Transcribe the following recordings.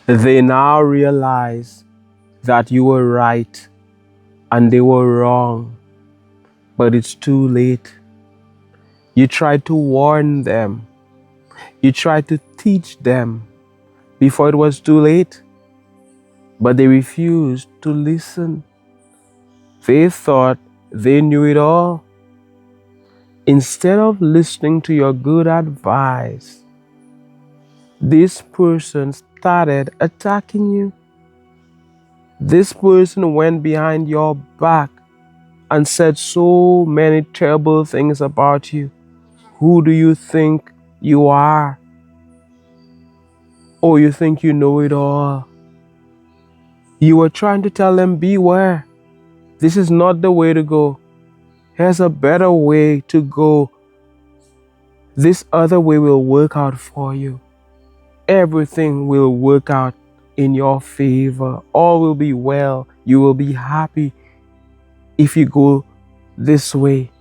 They now realize that you were right and they were wrong, but it's too late. You tried to warn them, you tried to teach them before it was too late, but they refused to listen. They thought they knew it all. Instead of listening to your good advice, this person started attacking you. This person went behind your back and said so many terrible things about you. Who do you think you are? Oh, you think you know it all. You were trying to tell them, beware. This is not the way to go. Here's a better way to go. This other way will work out for you. Everything will work out in your favor. All will be well. You will be happy if you go this way.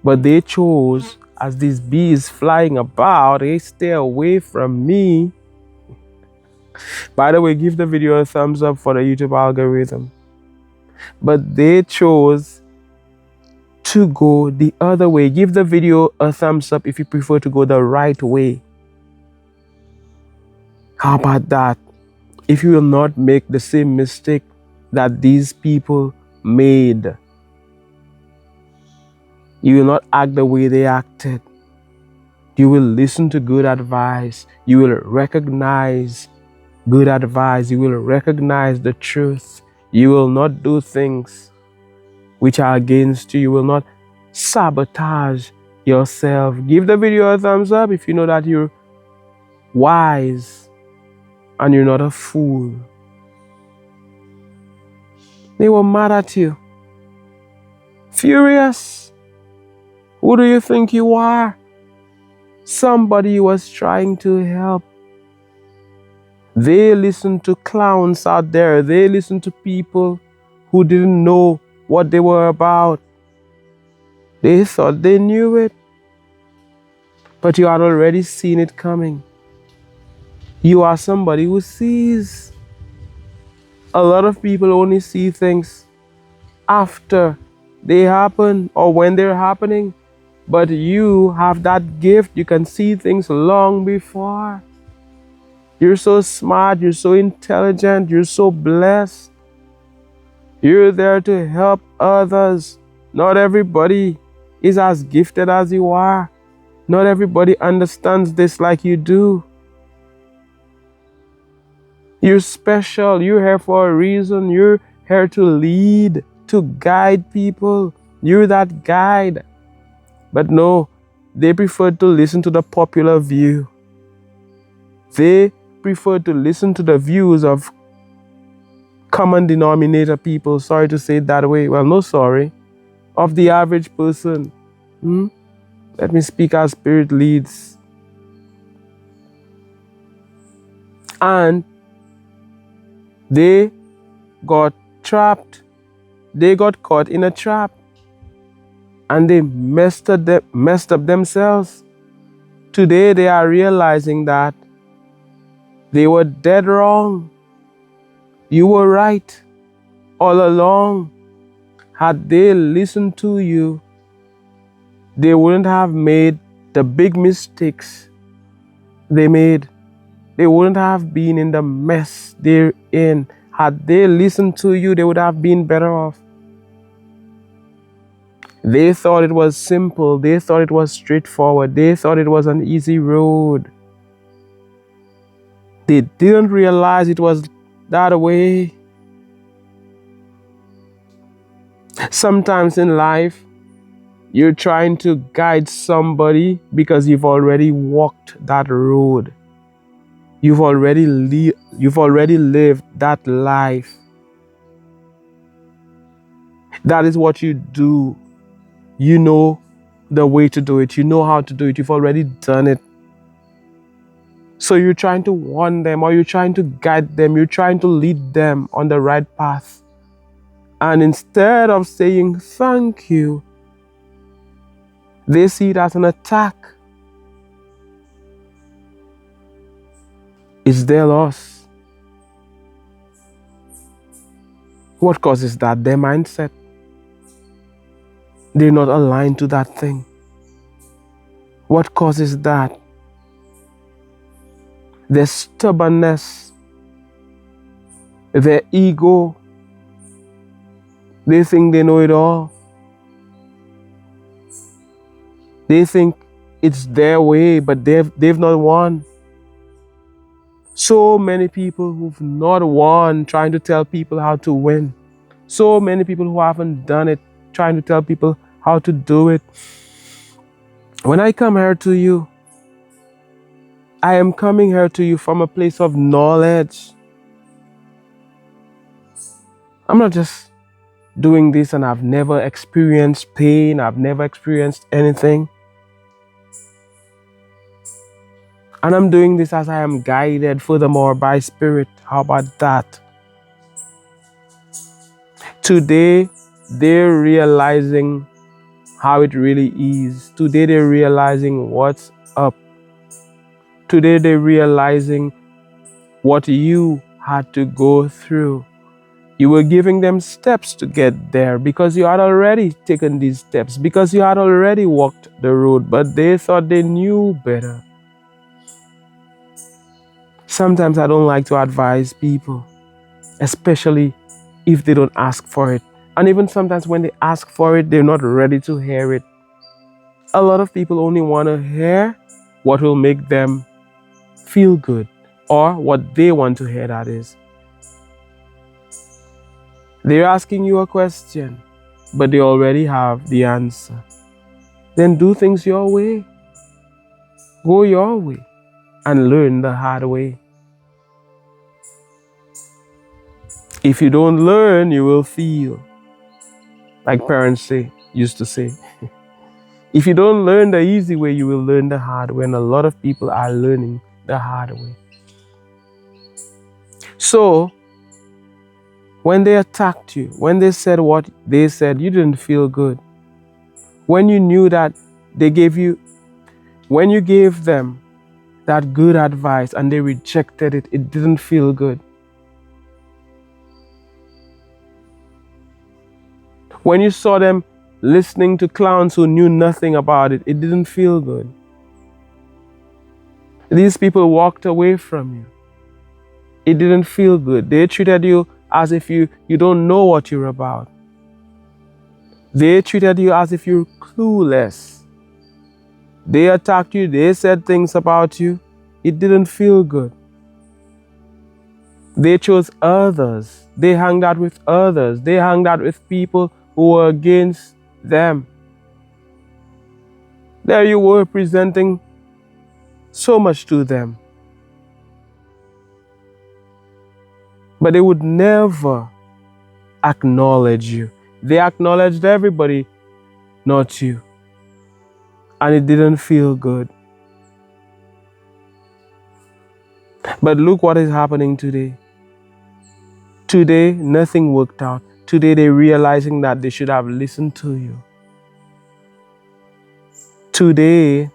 But they chose, as these bees flying about, they stay away from me. By the way, give the video a thumbs up for the YouTube algorithm. But they chose to go the other way. Give the video a thumbs up if you prefer to go the right way. How about that? If you will not make the same mistake that these people made, you will not act the way they acted. You will listen to good advice. You will recognize good advice. You will recognize the truth. You will not do things which are against you. You will not sabotage yourself. Give the video a thumbs up if you know that you're wise and you're not a fool. They were mad at you. Furious. Who do you think you are? Somebody was trying to help. They listened to clowns out there. They listened to people who didn't know what they were about. They thought they knew it, but you had already seen it coming. You are somebody who sees. A lot of people only see things after they happen or when they're happening, but you have that gift. You can see things long before. You're so smart, you're so intelligent, you're so blessed. You're there to help others. Not everybody is as gifted as you are. Not everybody understands this like you do. You're special. You're here for a reason. You're here to lead, to guide people. You're that guide. But no, they prefer to listen to the popular view. They prefer to listen to the views of common denominator people. Sorry to say it that way. Well, no sorry. Of the average person. Let me speak as Spirit leads. And they got trapped. They got caught in a trap. And they messed up themselves. Today they are realizing that they were dead wrong. You were right all along. Had they listened to you, they wouldn't have made the big mistakes they made. They wouldn't have been in the mess they're in. Had they listened to you, they would have been better off. They thought it was simple. They thought it was straightforward. They thought it was an easy road. They didn't realize it was that way. Sometimes in life, you're trying to guide somebody because you've already walked that road. You've already lived that life. That is what you do. You know the way to do it. You know how to do it. You've already done it. So you're trying to warn them, or you're trying to guide them. You're trying to lead them on the right path. And instead of saying thank you, they see it as an attack. It's their loss. What causes that? Their mindset. They're not aligned to that thing. What causes that? Their stubbornness, their ego. They think they know it all. They think it's their way, but they've not won. So many people who've not won trying to tell people how to win. So many people who haven't done it trying to tell people how to do it. When I come here to you, I am coming here to you from a place of knowledge. I'm not just doing this and I've never experienced pain, I've never experienced anything. And I'm doing this as I am guided furthermore by Spirit. How about that? Today, they're realizing how it really is. Today, they're realizing what's up. Today, they're realizing what you had to go through. You were giving them steps to get there because you had already taken these steps, because you had already walked the road, but they thought they knew better. Sometimes I don't like to advise people, especially if they don't ask for it. And even sometimes when they ask for it, they're not ready to hear it. A lot of people only want to hear what will make them feel good, or what they want to hear, that is. They're asking you a question, but they already have the answer. Then do things your way. Go your way and learn the hard way. If you don't learn, you will feel. Like parents used to say. If you don't learn the easy way, you will learn the hard way. And a lot of people are learning the hard way. So, when they attacked you, when they said what they said, you didn't feel good. When you knew that when you gave them that good advice and they rejected it, it didn't feel good. When you saw them listening to clowns who knew nothing about it, it didn't feel good. These people walked away from you. It didn't feel good. They treated you as if you don't know what you're about. They treated you as if you're clueless. They attacked you. They said things about you. It didn't feel good. They chose others. They hung out with others. They hung out with people who were against them. There you were presenting so much to them. But they would never acknowledge you. They acknowledged everybody, not you. And it didn't feel good. But look what is happening today. Today, nothing worked out. Today, they're realizing that they should have listened to you. Today,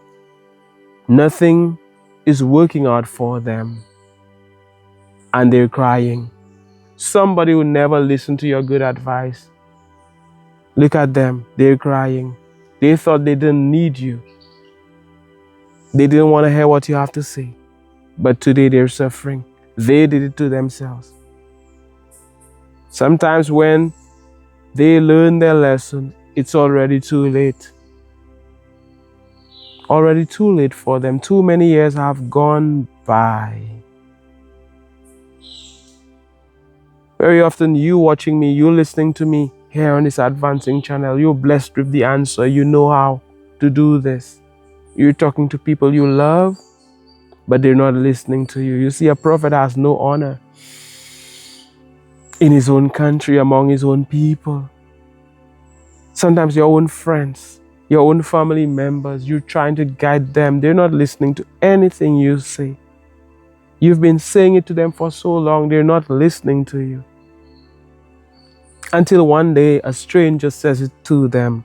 nothing is working out for them. And they're crying. Somebody who never listened to your good advice. Look at them. They're crying. They thought they didn't need you. They didn't want to hear what you have to say. But today they're suffering. They did it to themselves. Sometimes when they learn their lesson, it's already too late. Already too late for them. Too many years have gone by. Very often you watching me, you listening to me here on this advancing channel, you're blessed with the answer. You know how to do this. You're talking to people you love, but they're not listening to you. You see, a prophet has no honor in his own country, among his own people. Sometimes your own friends, your own family members, you're trying to guide them. They're not listening to anything you say. You've been saying it to them for so long, they're not listening to you. Until one day, a stranger says it to them.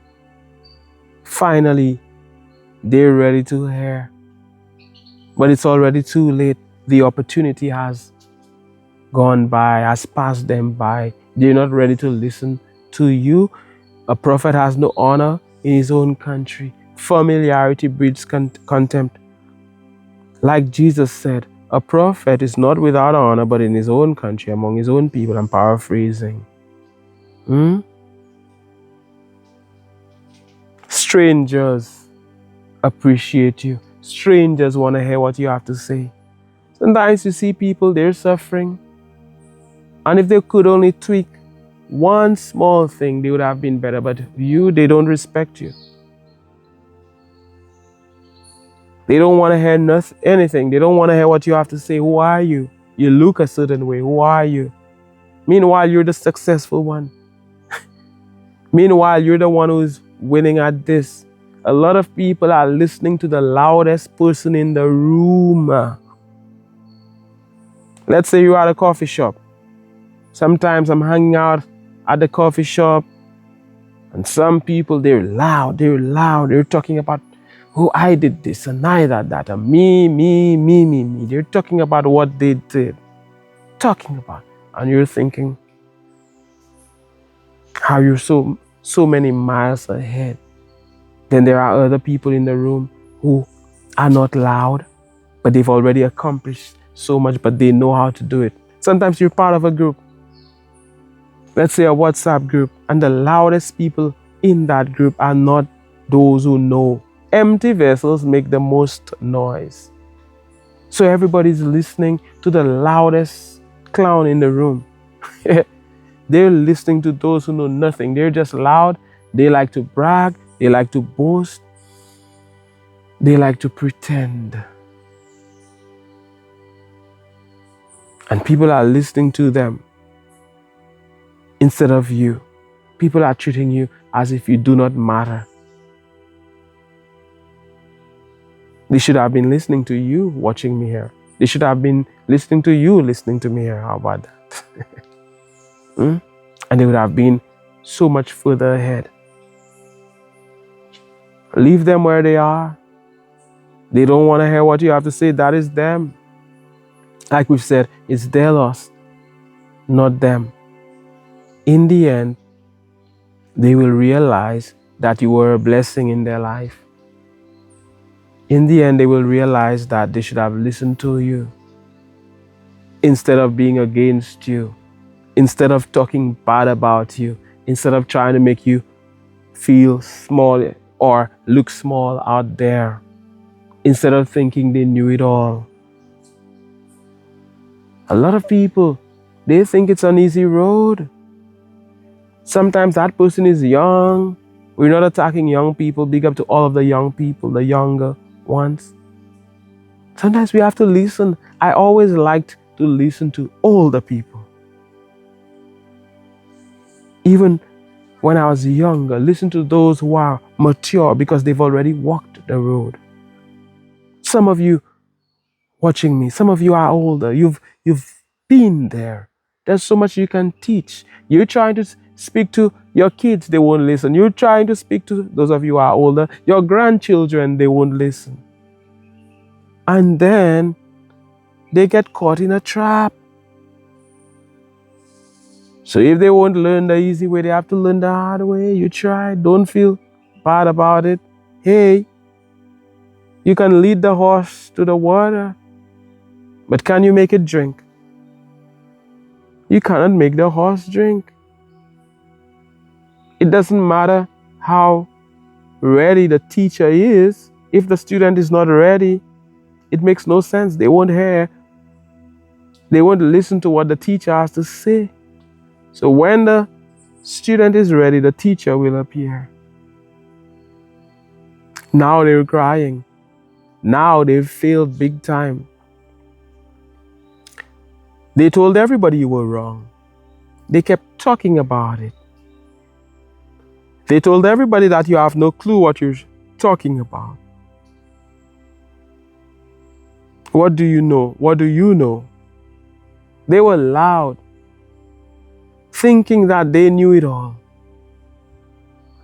Finally, they're ready to hear. But it's already too late. The opportunity has gone by, has passed them by. They're not ready to listen to you. A prophet has no honor in his own country. Familiarity breeds contempt. Like Jesus said, a prophet is not without honor, but in his own country, among his own people. I'm paraphrasing. Strangers appreciate you. Strangers want to hear what you have to say. Sometimes you see people, they're suffering. And if they could only tweak one small thing, they would have been better. But you, they don't respect you. They don't want to hear anything. They don't want to hear what you have to say. Who are you? You look a certain way. Who are you? Meanwhile, you're the successful one. Meanwhile, you're the one who's winning at this. A lot of people are listening to the loudest person in the room. Let's say you're at a coffee shop. Sometimes I'm hanging out at the coffee shop, and some people, they're loud. They're talking about, oh, I did this and I did that, and me. They're talking about what they did. Talking about. And you're thinking how you're so many miles ahead. Then there are other people in the room who are not loud, but they've already accomplished so much, but they know how to do it. Sometimes you're part of a group. Let's say a WhatsApp group, and the loudest people in that group are not those who know. Empty vessels make the most noise. So everybody's listening to the loudest clown in the room. They're listening to those who know nothing. They're just loud. They like to brag. They like to boast. They like to pretend. And people are listening to them instead of you. People are treating you as if you do not matter. They should have been listening to you, watching me here. They should have been listening to you, listening to me here. How about that? And they would have been so much further ahead. Leave them where they are. They don't want to hear what you have to say. That is them. Like we've said, it's their loss, not them. In the end, they will realize that you were a blessing in their life. In the end, they will realize that they should have listened to you instead of being against you, instead of talking bad about you, instead of trying to make you feel small or look small out there, instead of thinking they knew it all. A lot of people, they think it's an easy road. Sometimes that person is young. We're not attacking young people. Big up to all of the young people, the younger ones. Sometimes we have to listen. I always liked to listen to older people. Even when I was younger, listen to those who are mature because they've already walked the road. Some of you watching me, some of you are older. You've been there. There's so much you can teach. You're trying to speak to your kids, they won't listen. You're trying to speak to those of you who are older, your grandchildren, they won't listen. And then they get caught in a trap. So if they won't learn the easy way, they have to learn the hard way. You try. Don't feel bad about it. Hey, you can lead the horse to the water, but can you make it drink? You cannot make the horse drink. It doesn't matter how ready the teacher is. If the student is not ready, it makes no sense. They won't hear. They won't listen to what the teacher has to say. So when the student is ready, the teacher will appear. Now they're crying. Now they've failed big time. They told everybody you were wrong. They kept talking about it. They told everybody that you have no clue what you're talking about. What do you know? What do you know? They were loud, thinking that they knew it all.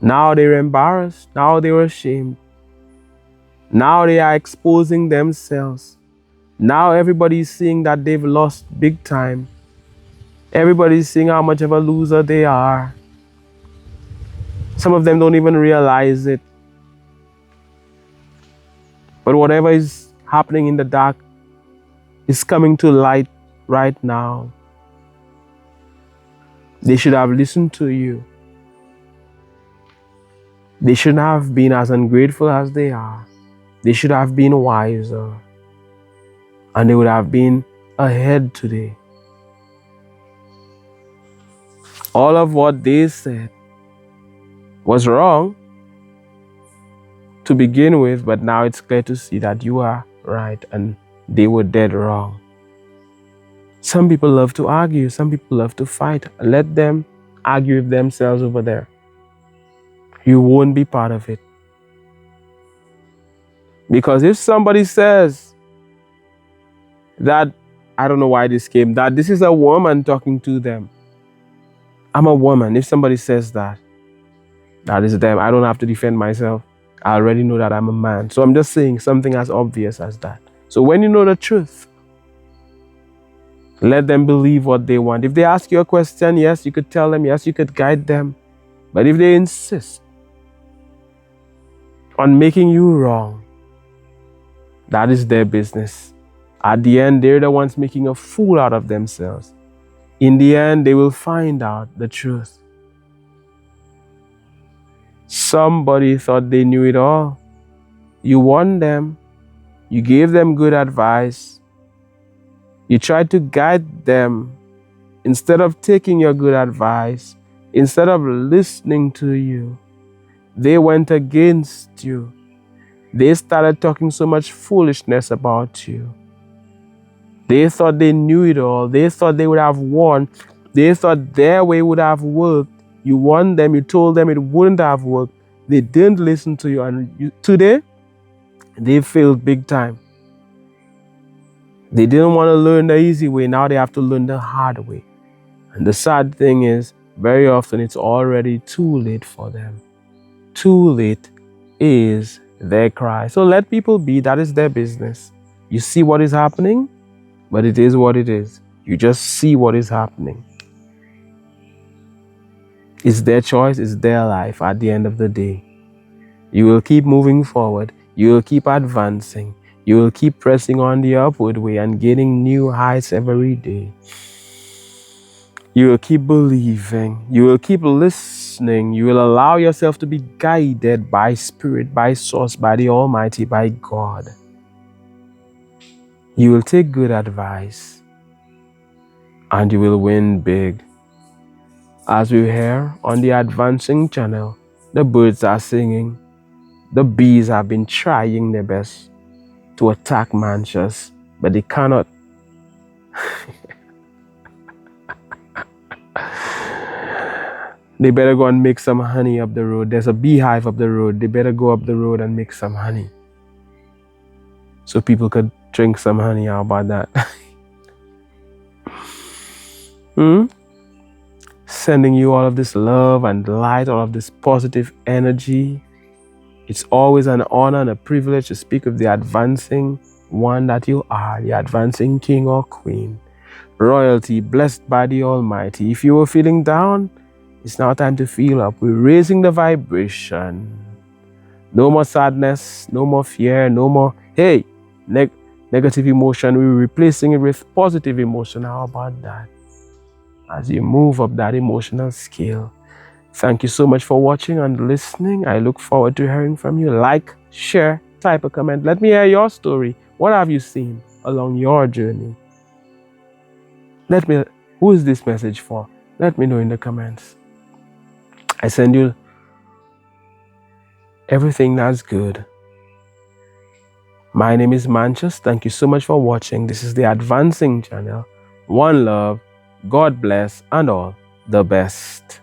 Now they're embarrassed. Now they're ashamed. Now they are exposing themselves. Now everybody is seeing that they've lost big time. Everybody's seeing how much of a loser they are. Some of them don't even realize it. But whatever is happening in the dark is coming to light right now. They should have listened to you. They shouldn't have been as ungrateful as they are. They should have been wiser. And they would have been ahead today. All of what they said was wrong to begin with, but now it's clear to see that you are right and they were dead wrong. Some people love to argue. Some people love to fight. Let them argue with themselves over there. You won't be part of it. Because if somebody says that, I don't know why this came, that this is a woman talking to them. I'm a woman. If somebody says that, that is them. I don't have to defend myself. I already know that I'm a man. So I'm just saying something as obvious as that. So when you know the truth, let them believe what they want. If they ask you a question, yes, you could tell them, yes, you could guide them. But if they insist on making you wrong, that is their business. At the end, they're the ones making a fool out of themselves. In the end, they will find out the truth. Somebody thought they knew it all. You warned them. You gave them good advice. You tried to guide them. Instead of taking your good advice, instead of listening to you, they went against you. They started talking so much foolishness about you. They thought they knew it all. They thought they would have won. They thought their way would have worked. You warned them. You told them it wouldn't have worked. They didn't listen to you. And today, they failed big time. They didn't want to learn the easy way. Now they have to learn the hard way. And the sad thing is, very often it's already too late for them. Too late is their cry. So let people be. That is their business. You see what is happening, but it is what it is. You just see what is happening. It's their choice. It's their life at the end of the day. You will keep moving forward. You will keep advancing. You will keep pressing on the upward way and gaining new heights every day. You will keep believing. You will keep listening. You will allow yourself to be guided by Spirit, by Source, by the Almighty, by God. You will take good advice and you will win big. As we hear on the Advancing channel, the birds are singing. The bees have been trying their best to attack Mantius, but they cannot. They better go and make some honey up the road. There's a beehive up the road. They better go up the road and make some honey, so people could drink some honey. How about that? Sending you all of this love and light, all of this positive energy. It's always an honor and a privilege to speak of the advancing one that you are, the advancing king or queen. Royalty, blessed by the Almighty. If you were feeling down, it's now time to feel up. We're raising the vibration. No more sadness, no more fear, no more, negative emotion. We're replacing it with positive emotion. How about that? As you move up that emotional scale. Thank you so much for watching and listening. I look forward to hearing from you. Like, share, type a comment. Let me hear your story. What have you seen along your journey? Who is this message for? Let me know in the comments. I send you everything that's good. My name is Mantius. Thank you so much for watching. This is the Advancing channel. One love, God bless, and all the best.